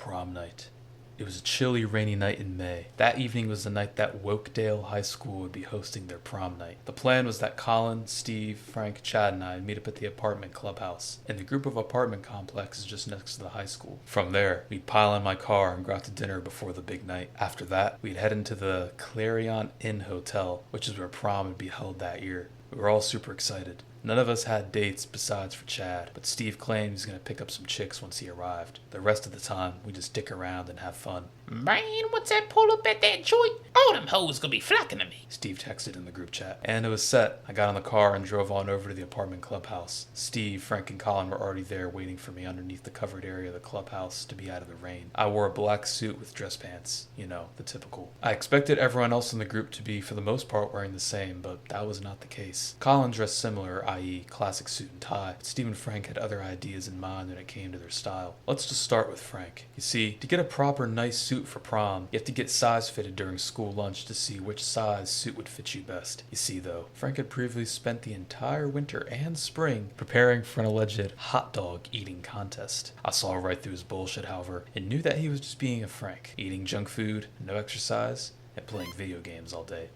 prom night. It was a chilly, rainy night in May. That evening was the night that Wokedale High School would be hosting their prom night. The plan was that Colin, Steve, Frank, Chad, and I would meet up at the apartment clubhouse, in the group of apartment complexes just next to the high school. From there, we'd pile in my car and go out to dinner before the big night. After that, we'd head into the Clarion Inn Hotel, which is where prom would be held that year. We were all super excited. None of us had dates besides for Chad, but Steve claimed he was going to pick up some chicks once he arrived. The rest of the time, we just dick around and have fun. Man, what's that pull up at that joint? All them hoes gonna be flocking to me. Steve texted in the group chat. And it was set. I got in the car and drove on over to the apartment clubhouse. Steve, Frank, and Colin were already there waiting for me underneath the covered area of the clubhouse to be out of the rain. I wore a black suit with dress pants. You know, the typical. I expected everyone else in the group to be, for the most part, wearing the same, but that was not the case. Colin dressed similar, i.e. classic suit and tie, but Steve and Frank had other ideas in mind when it came to their style. Let's just start with Frank. You see, to get a proper nice suit for prom, you have to get size fitted during school lunch to see which size suit would fit you best. You see though, Frank had previously spent the entire winter and spring preparing for an alleged hot dog eating contest. I saw right through his bullshit, however, and knew that he was just being a Frank, eating junk food, no exercise, and playing video games all day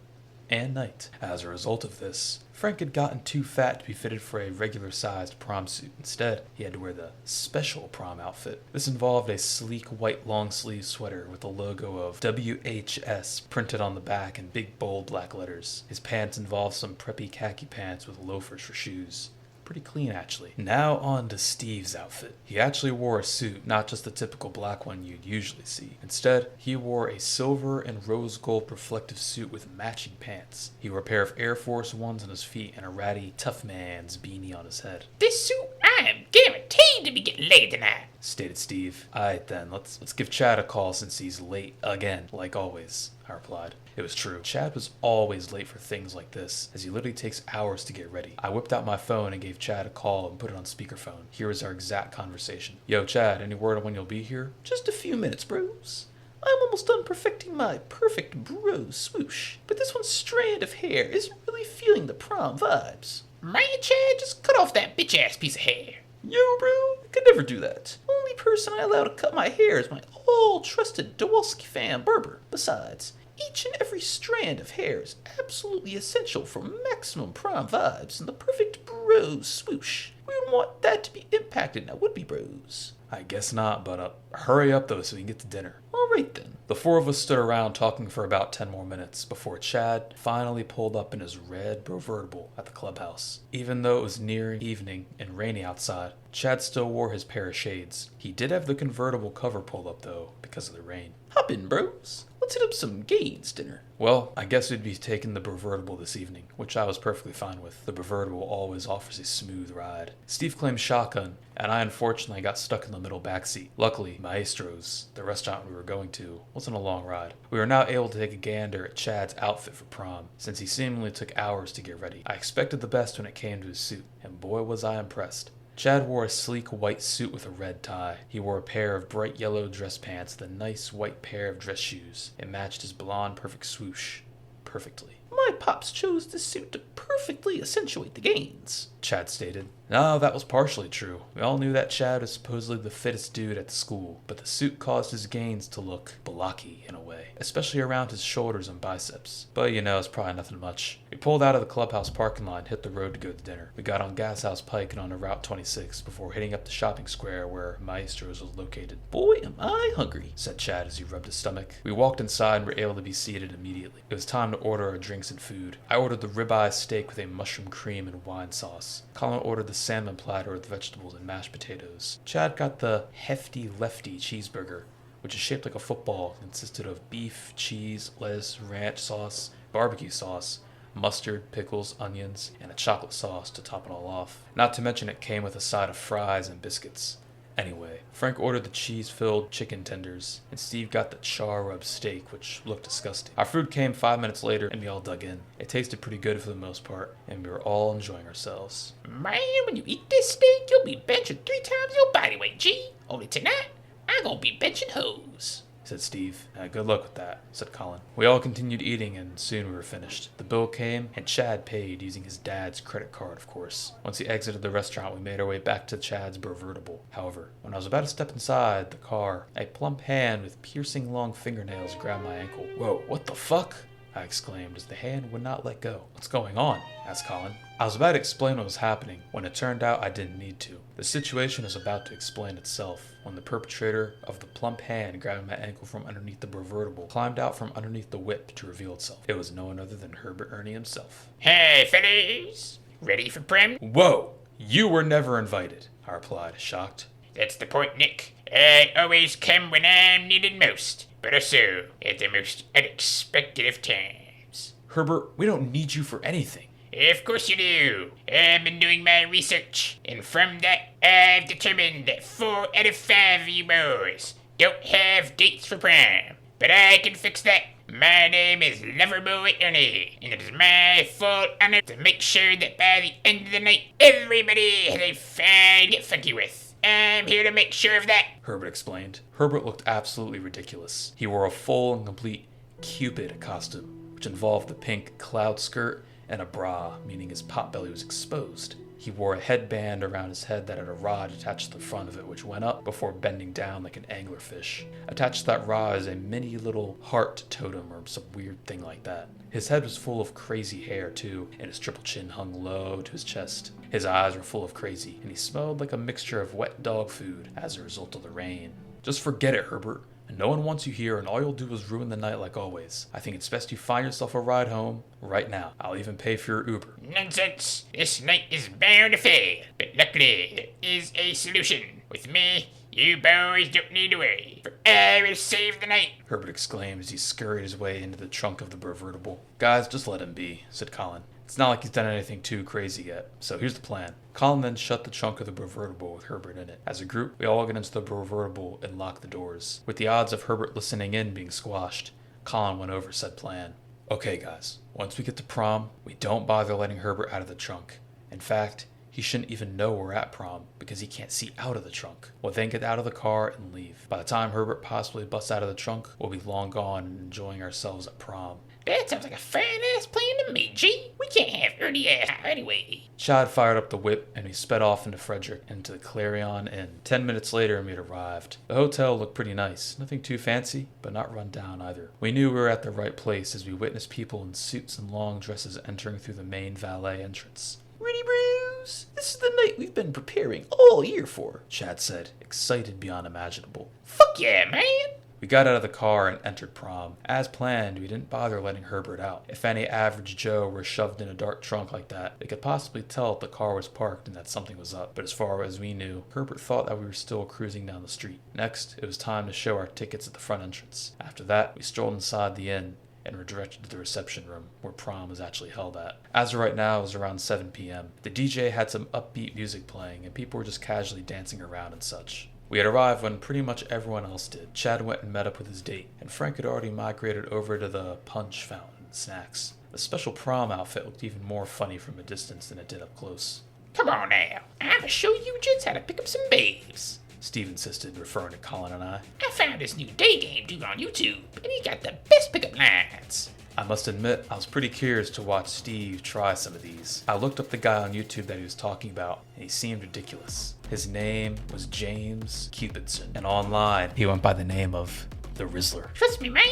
and night. As a result of this, Frank had gotten too fat to be fitted for a regular-sized prom suit. Instead, he had to wear the special prom outfit. This involved a sleek white long-sleeve sweater with the logo of WHS printed on the back in big bold black letters. His pants involved some preppy khaki pants with loafers for shoes. Pretty clean, actually. Now on to Steve's outfit. He actually wore a suit, not just the typical black one you'd usually see. Instead, he wore a silver and rose gold reflective suit with matching pants. He wore a pair of Air Force Ones on his feet and a ratty tough man's beanie on his head. This suit, I am guaranteed to be getting laid tonight, Stated Steve. Alright then, let's give Chad a call since he's late again, like always, I replied. It was true. Chad was always late for things like this, as he literally takes hours to get ready. I whipped out my phone and gave Chad a call and put it on speakerphone. Here was our exact conversation. Yo, Chad, any word on when you'll be here? Just a few minutes, bros. I'm almost done perfecting my perfect bro swoosh, but this one strand of hair isn't really feeling the prom vibes. man. Chad, just cut off that bitch-ass piece of hair. Yo, bro, I could never do that. Only person I allow to cut my hair is my all-trusted Dowalski fan barber. Besides, each and every strand of hair is absolutely essential for maximum prom vibes and the perfect bro swoosh. We would want that to be impacted now, would be bros. I guess not, but hurry up though so we can get to dinner. Alright then. The four of us stood around talking for about 10 more minutes before Chad finally pulled up in his red Brovertible at the clubhouse. Even though it was near evening and rainy outside, Chad still wore his pair of shades. He did have the convertible cover pulled up though, because of the rain. Hop in, bros. Let's hit up some Gaines dinner. Well, I guess we'd be taking the Brovertible this evening, which I was perfectly fine with. The Brovertible always offers a smooth ride. Steve claimed shotgun, and I unfortunately got stuck in the middle backseat. Luckily, Maestro's, the restaurant we were going to, wasn't a long ride. We were now able to take a gander at Chad's outfit for prom, since he seemingly took hours to get ready. I expected the best when it came to his suit, and boy was I impressed. Chad wore a sleek white suit with a red tie. He wore a pair of bright yellow dress pants with a nice white pair of dress shoes. It matched his blonde perfect swoosh perfectly. My pops chose this suit to perfectly accentuate the gains, Chad stated. No, that was partially true. We all knew that Chad was supposedly the fittest dude at the school, but the suit caused his gains to look blocky in a way, especially around his shoulders and biceps. But you know, it's probably nothing much. We pulled out of the clubhouse parking lot and hit the road to go to dinner. We got on Gas House Pike and onto Route 26 before hitting up the shopping square where Maestro's was located. Boy, am I hungry, said Chad as he rubbed his stomach. We walked inside and were able to be seated immediately. It was time to order our drinks and food. I ordered the ribeye steak with a mushroom cream and wine sauce. Colin ordered the salmon platter with vegetables and mashed potatoes. Chad got the hefty lefty cheeseburger, which is shaped like a football and consisted of beef, cheese, lettuce, ranch sauce, barbecue sauce, mustard, pickles, onions, and a chocolate sauce to top it all off. Not to mention it came with a side of fries and biscuits. Anyway, Frank ordered the cheese-filled chicken tenders, and Steve got the char-rub steak, which looked disgusting. Our food came 5 minutes later, and we all dug in. It tasted pretty good for the most part, and we were all enjoying ourselves. Man, when you eat this steak, you'll be benching 3 times your body weight, G. Only tonight, I'm gonna be benching hoes. said Steve. Good luck with that, said Colin. We all continued eating, and soon we were finished. The bill came, and Chad paid using his dad's credit card, of course. Once he exited the restaurant, we made our way back to Chad's Brovertible. However, when I was about to step inside the car, a plump hand with piercing long fingernails grabbed my ankle. Whoa, what the fuck? I exclaimed as the hand would not let go. What's going on? Asked Colin. I was about to explain what was happening when it turned out I didn't need to. The situation was about to explain itself when the perpetrator of the plump hand grabbing my ankle from underneath the Brovertible climbed out from underneath the whip to reveal itself. It was no one other than Herbert Ernie himself. Hey, fellas. Ready for prom? Whoa! You were never invited, I replied, shocked. That's the point, Nick. I always come when I'm needed most, but also at the most unexpected of times. Herbert, we don't need you for anything. Of course you do. I've been doing my research, and from that, I've determined that 4 out of 5 of you boys don't have dates for prom. But I can fix that. My name is Loverboy Ernie, and it is my full honor to make sure that by the end of the night, everybody has a fine to get funky with. I'm here to make sure of that. Herbert explained. Herbert looked absolutely ridiculous. He wore a full and complete Cupid costume, which involved the pink cloud skirt and a bra, meaning his potbelly was exposed. He wore a headband around his head that had a rod attached to the front of it, which went up before bending down like an anglerfish. Attached to that rod is a mini little heart totem or some weird thing like that. His head was full of crazy hair too, and his triple chin hung low to his chest. His eyes were full of crazy, and he smelled like a mixture of wet dog food as a result of the rain. Just forget it, Herbert. And no one wants you here, and all you'll do is ruin the night like always. I think it's best you find yourself a ride home right now. I'll even pay for your Uber. Nonsense. This night is bound to fail, but luckily there is a solution. With me, you boys don't need to worry, for I will save the night. Herbert exclaimed as he scurried his way into the trunk of the Brovertible. Guys, just let him be, said Colin. It's not like he's done anything too crazy yet, so here's the plan. Colin then shut the trunk of the Brovertible with Herbert in it. As a group, we all get into the Brovertible and lock the doors. With the odds of Herbert listening in being squashed, Colin went over said plan. Okay guys, once we get to prom, we don't bother letting Herbert out of the trunk. In fact, he shouldn't even know we're at prom because he can't see out of the trunk. We'll then get out of the car and leave. By the time Herbert possibly busts out of the trunk, we'll be long gone and enjoying ourselves at prom. That sounds like a fine-ass plan to me, G. We can't have Ernie ass anyway. Chad fired up the whip and we sped off into Frederick into the Clarion Inn. 10 minutes later, we had arrived. The hotel looked pretty nice. Nothing too fancy, but not run down either. We knew we were at the right place as we witnessed people in suits and long dresses entering through the main valet entrance. Ready, bros? This is the night we've been preparing all year for, Chad said, excited beyond imaginable. Fuck yeah, man. We got out of the car and entered prom. As planned, we didn't bother letting Herbert out. If any average Joe were shoved in a dark trunk like that, they could possibly tell if the car was parked and that something was up. But as far as we knew, Herbert thought that we were still cruising down the street. Next, it was time to show our tickets at the front entrance. After that, we strolled inside the inn and were directed to the reception room, where prom was actually held at. As of right now, it was around 7 p.m. The DJ had some upbeat music playing, and people were just casually dancing around and such. We had arrived when pretty much everyone else did. Chad went and met up with his date, and Frank had already migrated over to the punch fountain and snacks. The special prom outfit looked even more funny from a distance than it did up close. Come on now. I'ma show you gents how to pick up some babes. Steve insisted, referring to Colin and I. I found this new day game dude on YouTube, and he got the best pickup lines. I must admit, I was pretty curious to watch Steve try some of these. I looked up the guy on YouTube that he was talking about, and he seemed ridiculous. His name was James Cupidson, and online, he went by the name of The Rizzler. Trust me, man.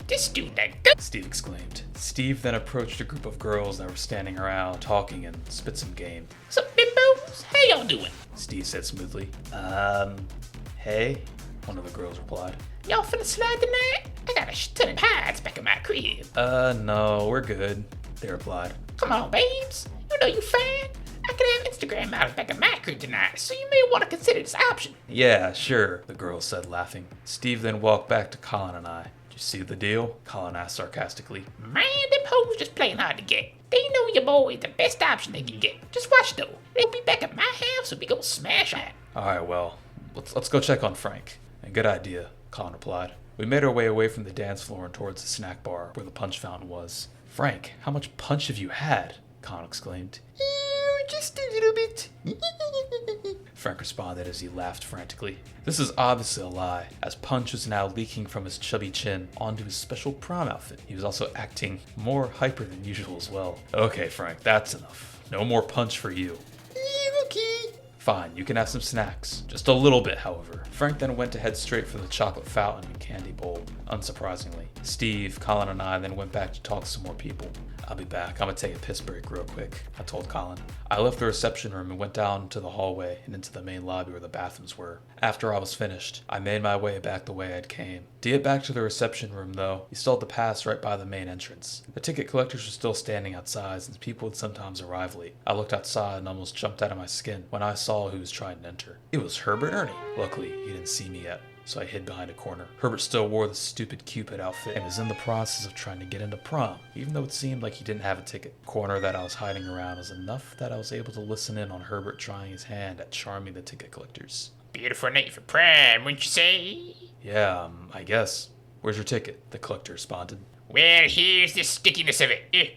This dude that good. Steve exclaimed. Steve then approached a group of girls that were standing around talking and spit some game. What's up, bimbos? How y'all doing? Steve said smoothly. Hey, one of the girls replied. Y'all finna slide tonight? I got a ton of pies back in my crib. No, we're good, they replied. Come on, babes. You know you fine. I could have Instagram models back in my crib tonight, so you may want to consider this option. Yeah, sure, the girl said, laughing. Steve then walked back to Colin and I. Did you see the deal? Colin asked sarcastically. Man, them hoes just playing hard to get. They know your boy is the best option they can get. Just watch though. They'll be back at my house and we gon' smash on. Alright, well, let's go check on Frank. A good idea, Colin replied. We made our way away from the dance floor and towards the snack bar where the punch fountain was. Frank, how much punch have you had? Colin exclaimed. Just a little bit. Frank responded as he laughed frantically. This is obviously a lie, as punch was now leaking from his chubby chin onto his special prom outfit. He was also acting more hyper than usual as well. Okay, Frank, that's enough. No more punch for you. Okay. Fine, you can have some snacks. Just a little bit, however. Frank then went to head straight for the chocolate fountain and candy bowl, unsurprisingly. Steve, Colin, and I then went back to talk to some more people. I'll be back. I'm gonna take a piss break real quick, I told Colin. I left the reception room and went down to the hallway and into the main lobby where the bathrooms were. After I was finished, I made my way back the way I'd came. To get back to the reception room, though, you still had to pass right by the main entrance. The ticket collectors were still standing outside since people would sometimes arrive late. I looked outside and almost jumped out of my skin when I saw who was trying to enter. It was Herbert Ernie. Luckily, he didn't see me yet, so I hid behind a corner. Herbert still wore the stupid Cupid outfit and was in the process of trying to get into prom, even though it seemed like he didn't have a ticket. The corner that I was hiding around was enough that I was able to listen in on Herbert trying his hand at charming the ticket collectors. Beautiful night for prom, wouldn't you say? Yeah, I guess. Where's your ticket? The collector responded. Well, here's the stickiness of it.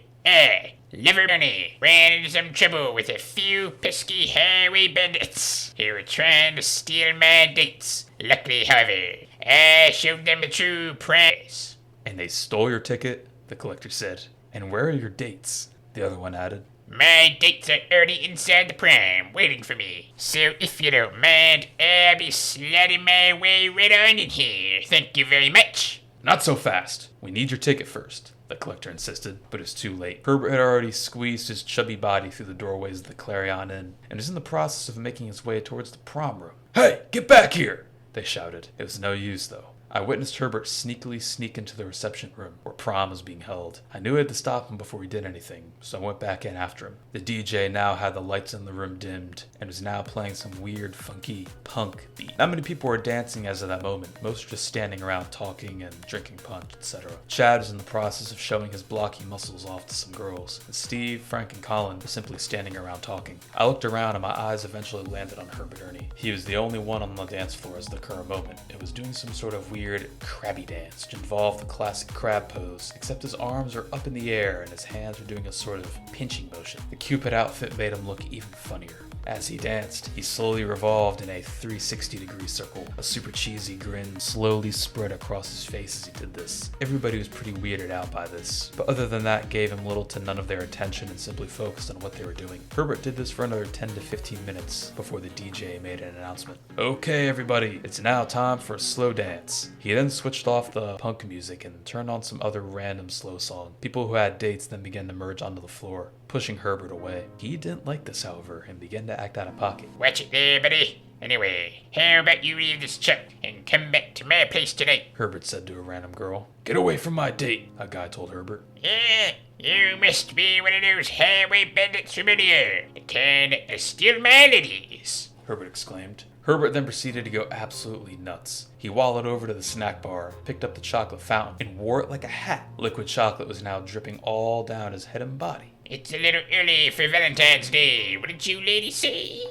Liver Ernie ran into some trouble with a few pesky highway bandits who were trying to steal my dates. Luckily, however, I showed them the true price. And they stole your ticket? The collector said. And where are your dates? The other one added. My dates are already inside the prom, waiting for me. So if you don't mind, I'll be sliding my way right on in here. Thank you very much. Not so fast. We need your ticket first, the collector insisted, but it was too late. Herbert had already squeezed his chubby body through the doorways of the Clarion Inn and was in the process of making his way towards the prom room. Hey, get back here! They shouted. It was no use, though. I witnessed Herbert sneakily sneak into the reception room where prom was being held. I knew I had to stop him before he did anything, so I went back in after him. The DJ now had the lights in the room dimmed and was now playing some weird, funky punk beat. Not many people were dancing as of that moment. Most were just standing around talking and drinking punch, etc. Chad was in the process of showing his blocky muscles off to some girls, and Steve, Frank, and Colin were simply standing around talking. I looked around and my eyes eventually landed on Herbert Ernie. He was the only one on the dance floor at the current moment. It was doing some sort of weird crabby dance, which involved the classic crab pose, except his arms are up in the air and his hands are doing a sort of pinching motion. The Cupid outfit made him look even funnier. As he danced, he slowly revolved in a 360-degree circle. A super cheesy grin slowly spread across his face as he did this. Everybody was pretty weirded out by this, but other than that gave him little to none of their attention and simply focused on what they were doing. Herbert did this for another 10 to 15 minutes before the DJ made an announcement. Okay everybody, it's now time for a slow dance. He then switched off the punk music and turned on some other random slow song. People who had dates then began to merge onto the floor, pushing Herbert away. He didn't like this, however, and began to act out of pocket. Watch it there, buddy. Anyway, how about you leave this chump and come back to my place tonight? Herbert said to a random girl. Get away from my date, a guy told Herbert. Yeah, you must be one of those highway bandits from earlier, the kind that steal my ladies, Herbert exclaimed. Herbert then proceeded to go absolutely nuts. He wallowed over to the snack bar, picked up the chocolate fountain, and wore it like a hat. Liquid chocolate was now dripping all down his head and body. It's a little early for Valentine's Day, wouldn't you ladies say?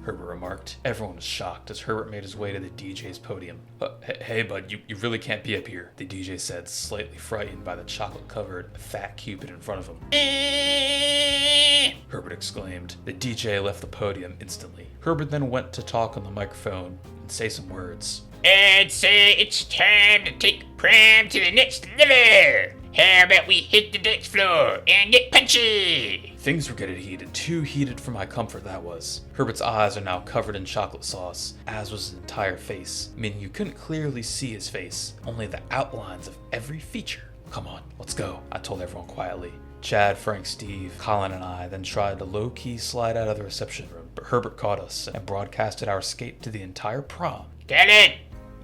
Herbert remarked. Everyone was shocked as Herbert made his way to the DJ's podium. Hey bud, you really can't be up here, the DJ said, slightly frightened by the chocolate-covered fat Cupid in front of him. Herbert exclaimed. The DJ left the podium instantly. Herbert then went to talk on the microphone and say some words. I'd say it's time to take prom to the next level. How about we hit the dance floor and get punchy? Things were getting heated, too heated for my comfort that was. Herbert's eyes are now covered in chocolate sauce, as was his entire face, meaning you couldn't clearly see his face, only the outlines of every feature. Come on, let's go, I told everyone quietly. Chad, Frank, Steve, Colin, and I then tried to low-key slide out of the reception room, but Herbert caught us and broadcasted our escape to the entire prom. Colin,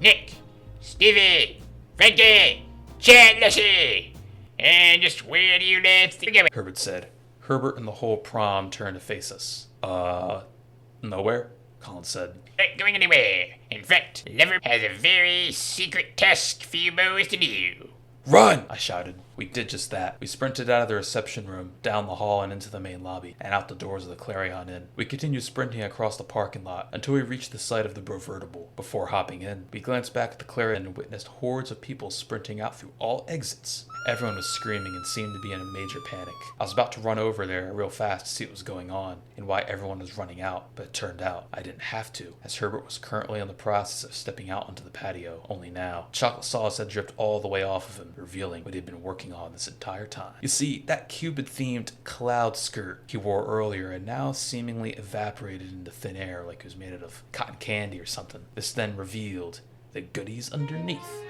Nick, Stevie, Frankie, Chad, Leslie, and just where do you lads think of it? Herbert said. Herbert and the whole prom turned to face us. Nowhere, Colin said. Not going anywhere. In fact, Lever has a very secret task for you boys to do. Run! I shouted. We did just that. We sprinted out of the reception room, down the hall and into the main lobby, and out the doors of the Clarion Inn. We continued sprinting across the parking lot until we reached the site of the Brovertible. Before hopping in, we glanced back at the Clarion and witnessed hordes of people sprinting out through all exits. Everyone was screaming and seemed to be in a major panic. I was about to run over there real fast to see what was going on and why everyone was running out, but it turned out I didn't have to, as Herbert was currently in the process of stepping out onto the patio. Only now, chocolate sauce had dripped all the way off of him, revealing what he had been working on this entire time. You see, that Cupid-themed cloud skirt he wore earlier had now seemingly evaporated into thin air like it was made out of cotton candy or something. This then revealed the goodies underneath.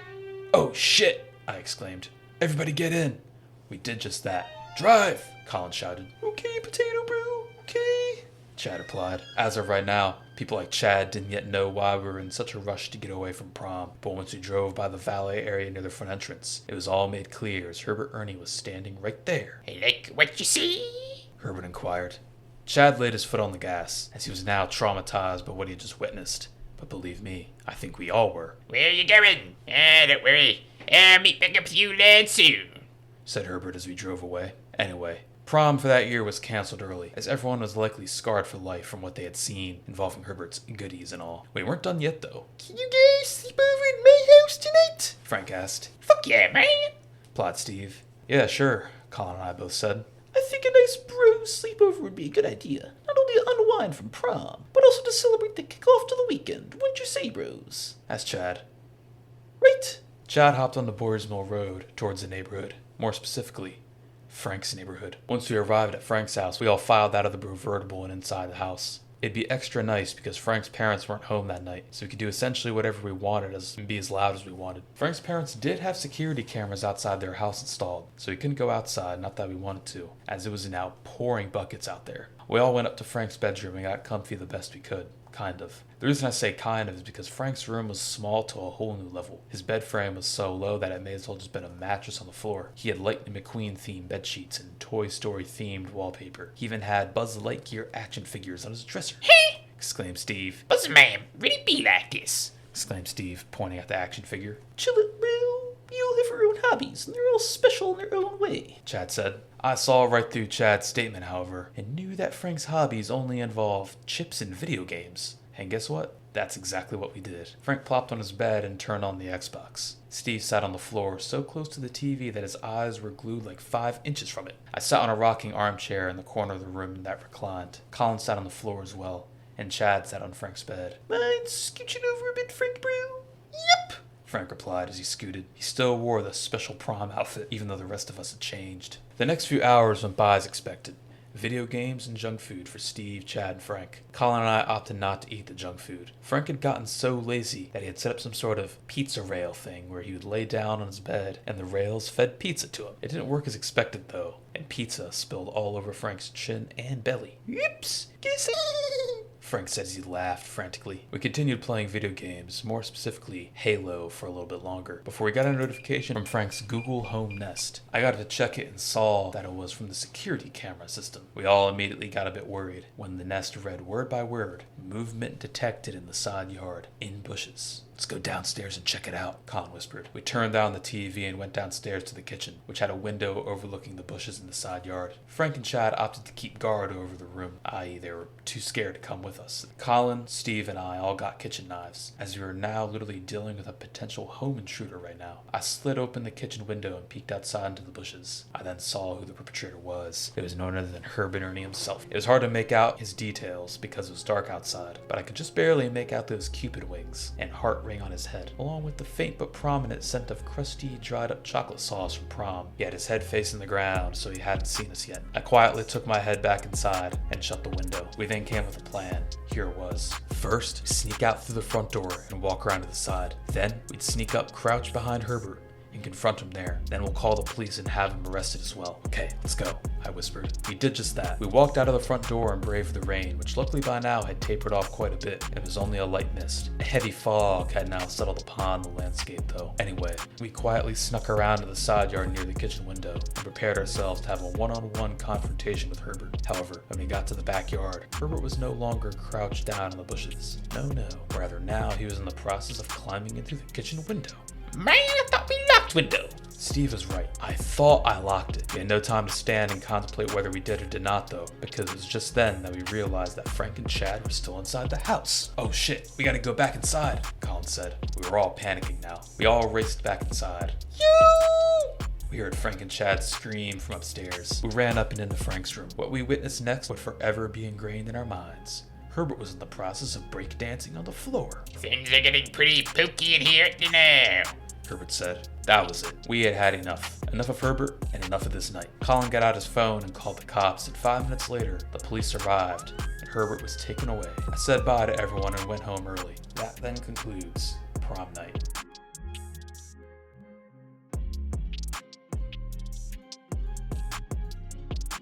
"Oh shit!" I exclaimed. "Everybody get in!" We did just that. "Drive!" Colin shouted. "Okay, potato bro, okay," Chad replied. As of right now, people like Chad didn't yet know why we were in such a rush to get away from prom, but once we drove by the valet area near the front entrance, it was all made clear as Herbert Ernie was standing right there. "I like what you see?" Herbert inquired. Chad laid his foot on the gas, as he was now traumatized by what he had just witnessed. But believe me, I think we all were. "Where are you going? Don't worry. I'll meet back up with you lads soon," said Herbert as we drove away. Anyway, prom for that year was canceled early, as everyone was likely scarred for life from what they had seen involving Herbert's goodies and all. We weren't done yet, though. Can you guys sleep over at my house tonight? Frank asked. "Fuck yeah, man." Replied Steve. Yeah, sure, Colin and I both said. I think a nice bro sleepover would be a good idea. Not only to unwind from prom, but also to celebrate the kickoff to the weekend. Wouldn't you say, bros? Asked Chad. Right. Chad hopped onto Boyers Mill Road towards the neighborhood, more specifically, Frank's neighborhood. Once we arrived at Frank's house, we all filed out of the convertible and inside the house. It'd be extra nice because Frank's parents weren't home that night, so we could do essentially whatever we wanted and be as loud as we wanted. Frank's parents did have security cameras outside their house installed, so we couldn't go outside, not that we wanted to, as it was now pouring buckets out there. We all went up to Frank's bedroom and got comfy the best we could. Kind of. The reason I say kind of is because Frank's room was small to a whole new level. His bed frame was so low that it may as well just been a mattress on the floor. He had Lightning McQueen themed bed sheets and Toy Story themed wallpaper. He even had Buzz Lightyear action figures on his dresser. "Hey!" Exclaimed Steve. "Buzz man, really be like this?" Exclaimed Steve, pointing at the action figure. Chill it, bro. You all have your own hobbies, and they're all special in their own way, Chad said. I saw right through Chad's statement, however, and knew that Frank's hobbies only involved chips and video games. And guess what? That's exactly what we did. Frank plopped on his bed and turned on the Xbox. Steve sat on the floor so close to the TV that his eyes were glued like 5 inches from it. I sat on a rocking armchair in the corner of the room that reclined. Colin sat on the floor as well, and Chad sat on Frank's bed. Mind scooching over a bit, Frank, bro? Yep, Frank replied as he scooted. He still wore the special prom outfit, even though the rest of us had changed. The next few hours went by as expected. Video games and junk food for Steve, Chad, and Frank. Colin and I opted not to eat the junk food. Frank had gotten so lazy that he had set up some sort of pizza rail thing where he would lay down on his bed and the rails fed pizza to him. It didn't work as expected though, and pizza spilled all over Frank's chin and belly. Oops. Guess Frank said as he laughed frantically. We continued playing video games, more specifically Halo, for a little bit longer, before we got a notification from Frank's Google Home Nest. I got to check it and saw that it was from the security camera system. We all immediately got a bit worried when the Nest read word by word, movement detected in the side yard, in bushes. Let's go downstairs and check it out, Colin whispered. We turned down the TV and went downstairs to the kitchen, which had a window overlooking the bushes in the side yard. Frank and Chad opted to keep guard over the room, i.e. they were too scared to come with us. Colin, Steve, and I all got kitchen knives, as we were now literally dealing with a potential home intruder right now. I slid open the kitchen window and peeked outside into the bushes. I then saw who the perpetrator was. It was none other than Herbert Ernie himself. It was hard to make out his details because it was dark outside, but I could just barely make out those cupid wings and heart ring on his head, along with the faint but prominent scent of crusty, dried up chocolate sauce from prom. He had his head facing the ground, so he hadn't seen us yet. I quietly took my head back inside and shut the window. We then came with a plan. Here it was. First, sneak out through the front door and walk around to the side. Then, we'd sneak up, crouch behind Herbert, and confront him there. Then we'll call the police and have him arrested as well. Okay, let's go, I whispered. We did just that. We walked out of the front door and braved the rain, which luckily by now had tapered off quite a bit. It was only a light mist. A heavy fog had now settled upon the landscape though. Anyway, we quietly snuck around to the side yard near the kitchen window and prepared ourselves to have a one-on-one confrontation with Herbert. However, when we got to the backyard, Herbert was no longer crouched down in the bushes. No. Rather now he was in the process of climbing in through the kitchen window. "Man, I thought we locked window." Steve was right. I thought I locked it. We had no time to stand and contemplate whether we did or did not though, because it was just then that we realized that Frank and Chad were still inside the house. Oh shit, we gotta go back inside, Colin said. We were all panicking now. We all raced back inside. Yo! We heard Frank and Chad scream from upstairs. We ran up and into Frank's room. What we witnessed next would forever be ingrained in our minds. Herbert was in the process of breakdancing on the floor. Things are getting pretty pokey in here now. Herbert said. That was it. We had had enough. Enough of Herbert and enough of this night. Colin got out his phone and called the cops, and 5 minutes later, the police arrived and Herbert was taken away. I said bye to everyone and went home early. That then concludes Prom Night.